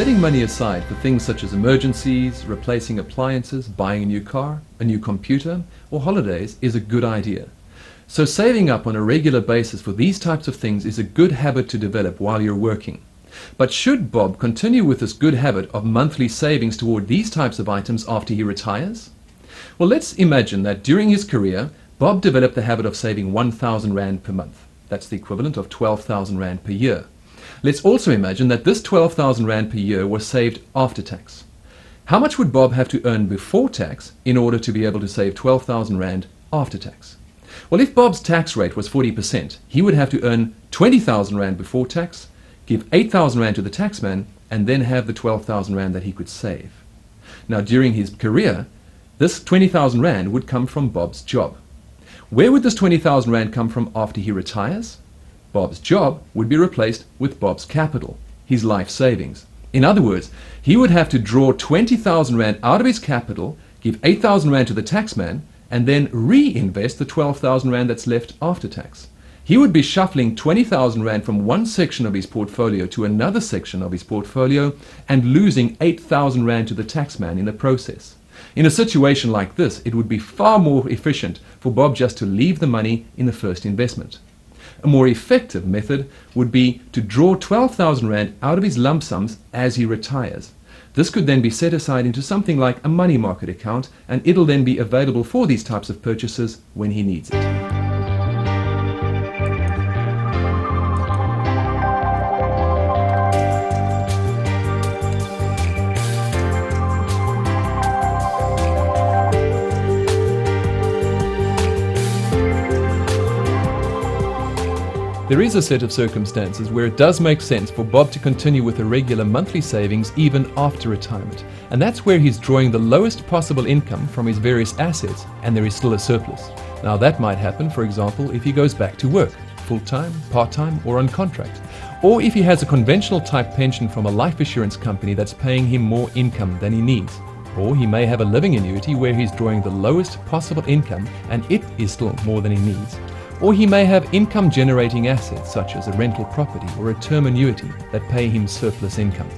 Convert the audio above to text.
setting money aside for things such as emergencies, replacing appliances, buying a new car, a new computer, or holidays is a good idea. So saving up on a regular basis for these types of things is a good habit to develop while you're working. But should Bob continue with this good habit of monthly savings toward these types of items after he retires? Well, let's imagine that during his career, Bob developed the habit of saving 1,000 Rand per month. That's the equivalent of 12,000 Rand per year. Let's also imagine that this 12,000 Rand per year was saved after tax. How much would Bob have to earn before tax in order to be able to save 12,000 Rand after tax? Well, if Bob's tax rate was 40%, he would have to earn 20,000 Rand before tax, give 8,000 Rand to the taxman, and then have the 12,000 Rand that he could save. Now, during his career, this 20,000 Rand would come from Bob's job. Where would this 20,000 Rand come from after he retires? Bob's job would be replaced with Bob's capital, his life savings. In other words, he would have to draw 20,000 Rand out of his capital, give 8,000 Rand to the taxman, and then reinvest the 12,000 Rand that's left after tax. He would be shuffling 20,000 Rand from one section of his portfolio to another section of his portfolio and losing 8,000 Rand to the taxman in the process. In a situation like this, it would be far more efficient for Bob just to leave the money in the first investment. A more effective method would be to draw 12,000 Rand out of his lump sums as he retires. This could then be set aside into something like a money market account, and it'll then be available for these types of purchases when he needs it. There is a set of circumstances where it does make sense for Bob to continue with a regular monthly savings even after retirement, and that's where he's drawing the lowest possible income from his various assets and there is still a surplus. Now that might happen, for example, if he goes back to work, full-time, part-time or on contract, or if he has a conventional type pension from a life assurance company that's paying him more income than he needs. Or he may have a living annuity where he's drawing the lowest possible income and it is still more than he needs. Or he may have income generating assets such as a rental property or a term annuity that pay him surplus income.